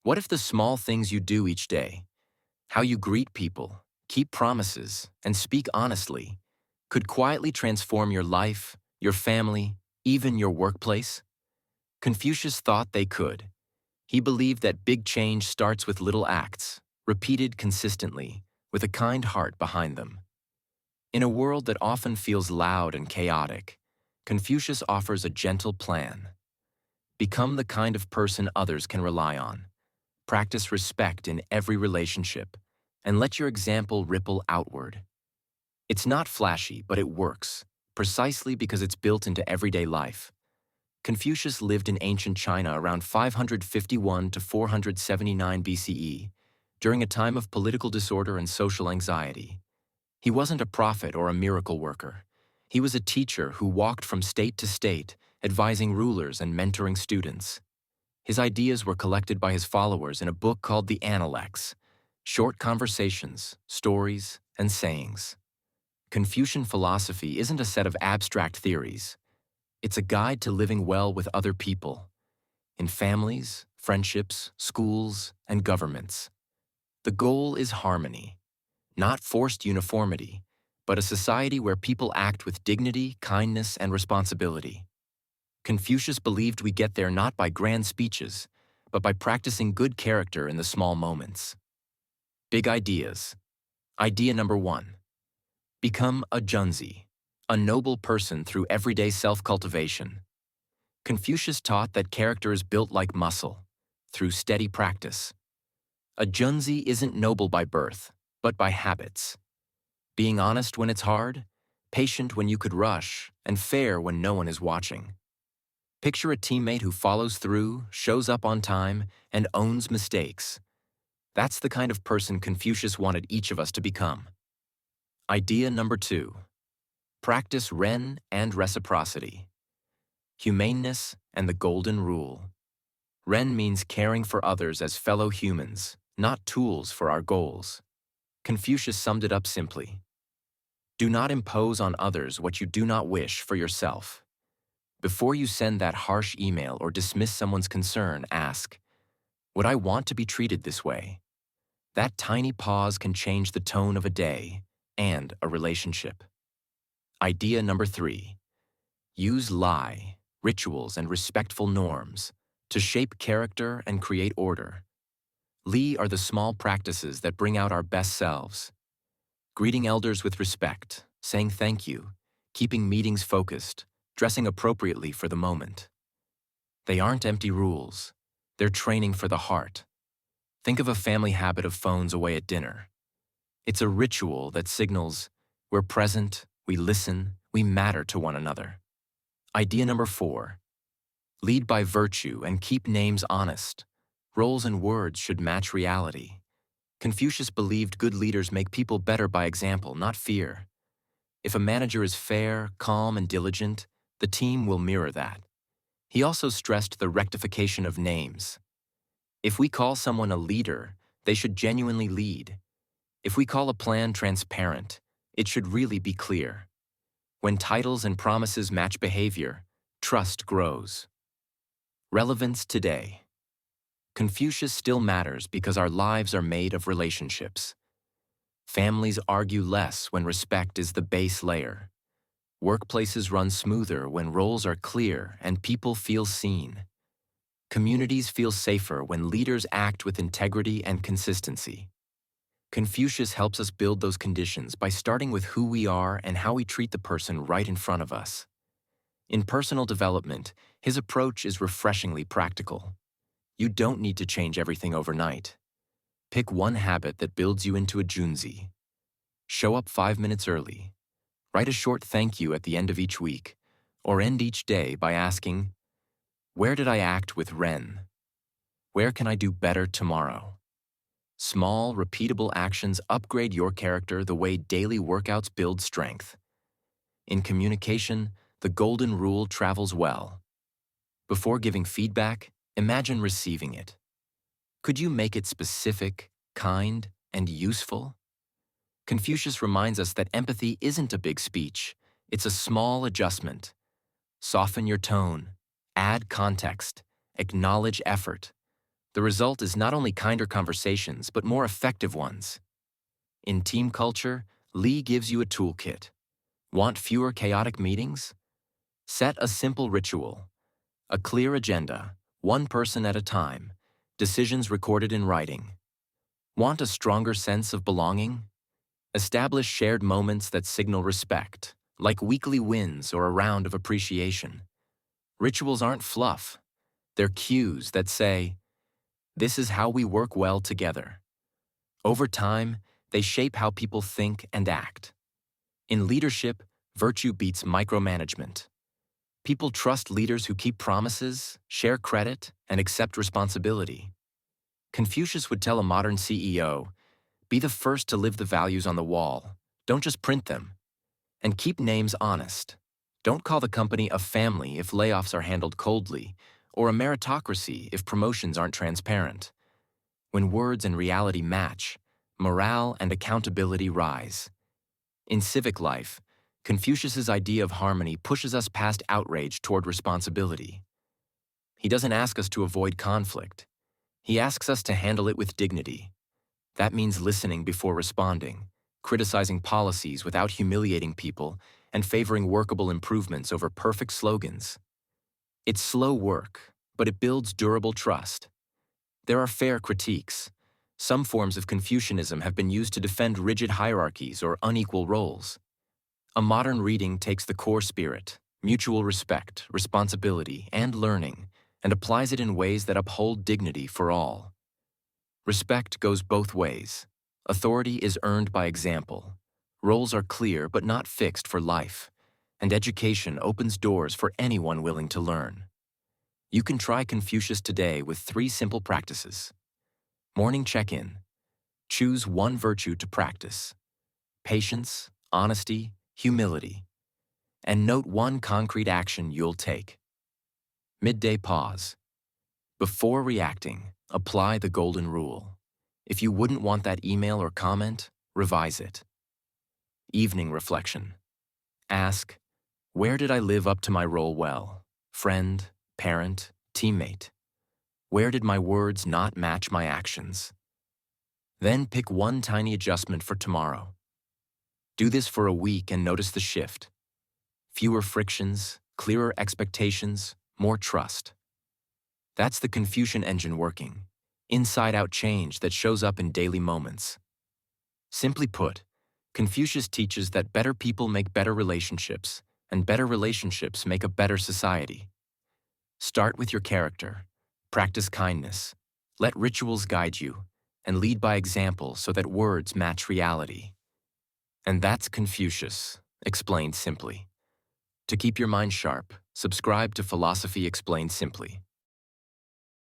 What if the small things you do each day, how you greet people, keep promises, and speak honestly, could quietly transform your life, your family, even your workplace? Confucius thought they could. He believed that big change starts with little acts, repeated consistently, with a kind heart behind them. In a world that often feels loud and chaotic, Confucius offers a gentle plan. Become the kind of person others can rely on. Practice respect in every relationship, and let your example ripple outward. It's not flashy, but it works, precisely because it's built into everyday life. Confucius lived in ancient China around 551 to 479 BCE, during a time of political disorder and social anxiety. He wasn't a prophet or a miracle worker. He was a teacher who walked from state to state, advising rulers and mentoring students. His ideas were collected by his followers in a book called the Analects, short conversations, stories, and sayings. Confucian philosophy isn't a set of abstract theories. It's a guide to living well with other people, in families, friendships, schools, and governments. The goal is harmony, not forced uniformity, but a society where people act with dignity, kindness, and responsibility. Confucius believed we get there not by grand speeches, but by practicing good character in the small moments. Big ideas. Idea number 1. Become a Junzi, a noble person through everyday self-cultivation. Confucius taught that character is built like muscle, through steady practice. A Junzi isn't noble by birth, but by habits. Being honest when it's hard, patient when you could rush, and fair when no one is watching. Picture a teammate who follows through, shows up on time, and owns mistakes. That's the kind of person Confucius wanted each of us to become. Idea number 2. Practice Ren and reciprocity. Humaneness and the golden rule. Ren means caring for others as fellow humans, not tools for our goals. Confucius summed it up simply. Do not impose on others what you do not wish for yourself. Before you send that harsh email or dismiss someone's concern, ask, would I want to be treated this way? That tiny pause can change the tone of a day and a relationship. Idea number 3. Use lie, rituals, and respectful norms to shape character and create order. Li are the small practices that bring out our best selves. Greeting elders with respect, saying thank you, keeping meetings focused, dressing appropriately for the moment. They aren't empty rules. They're training for the heart. Think of a family habit of phones away at dinner. It's a ritual that signals we're present, we listen, we matter to one another. Idea number 4. Lead by virtue and keep names honest. Roles and words should match reality. Confucius believed good leaders make people better by example, not fear. If a manager is fair, calm, and diligent, the team will mirror that. He also stressed the rectification of names. If we call someone a leader, they should genuinely lead. If we call a plan transparent, it should really be clear. When titles and promises match behavior, trust grows. Relevance today. Confucius still matters because our lives are made of relationships. Families argue less when respect is the base layer. Workplaces run smoother when roles are clear and people feel seen. Communities feel safer when leaders act with integrity and consistency. Confucius helps us build those conditions by starting with who we are and how we treat the person right in front of us. In personal development, his approach is refreshingly practical. You don't need to change everything overnight. Pick one habit that builds you into a Junzi. Show up 5 minutes early. Write a short thank you at the end of each week, or end each day by asking, where did I act with Ren? Where can I do better tomorrow? Small, repeatable actions upgrade your character the way daily workouts build strength. In communication, the golden rule travels well. Before giving feedback, imagine receiving it. Could you make it specific, kind, and useful? Confucius reminds us that empathy isn't a big speech, it's a small adjustment. Soften your tone, add context, acknowledge effort. The result is not only kinder conversations, but more effective ones. In team culture, Lee gives you a toolkit. Want fewer chaotic meetings? Set a simple ritual. A clear agenda, one person at a time, decisions recorded in writing. Want a stronger sense of belonging? Establish shared moments that signal respect, like weekly wins or a round of appreciation. Rituals aren't fluff. They're cues that say, "This is how we work well together." Over time, they shape how people think and act. In leadership, virtue beats micromanagement. People trust leaders who keep promises, share credit, and accept responsibility. Confucius would tell a modern CEO, "Be the first to live the values on the wall. Don't just print them. And keep names honest. Don't call the company a family if layoffs are handled coldly, or a meritocracy if promotions aren't transparent." When words and reality match, morale and accountability rise. In civic life, Confucius's idea of harmony pushes us past outrage toward responsibility. He doesn't ask us to avoid conflict. He asks us to handle it with dignity. That means listening before responding, criticizing policies without humiliating people, and favoring workable improvements over perfect slogans. It's slow work, but it builds durable trust. There are fair critiques. Some forms of Confucianism have been used to defend rigid hierarchies or unequal roles. A modern reading takes the core spirit, mutual respect, responsibility, and learning, and applies it in ways that uphold dignity for all. Respect goes both ways. Authority is earned by example. Roles are clear but not fixed for life, and education opens doors for anyone willing to learn. You can try Confucius today with 3 simple practices. Morning check-in. Choose one virtue to practice. Patience, honesty, humility. And note one concrete action you'll take. Midday pause. Before reacting, apply the golden rule. If you wouldn't want that email or comment, revise it. Evening reflection. Ask, where did I live up to my role well? Friend, parent, teammate. Where did my words not match my actions? Then pick one tiny adjustment for tomorrow. Do this for a week and notice the shift. Fewer frictions, clearer expectations, more trust. That's the Confucian engine working. Inside-out change that shows up in daily moments. Simply put, Confucius teaches that better people make better relationships, and better relationships make a better society. Start with your character. Practice kindness. Let rituals guide you, and lead by example so that words match reality. And that's Confucius, explained simply. To keep your mind sharp, subscribe to Philosophy Explained Simply.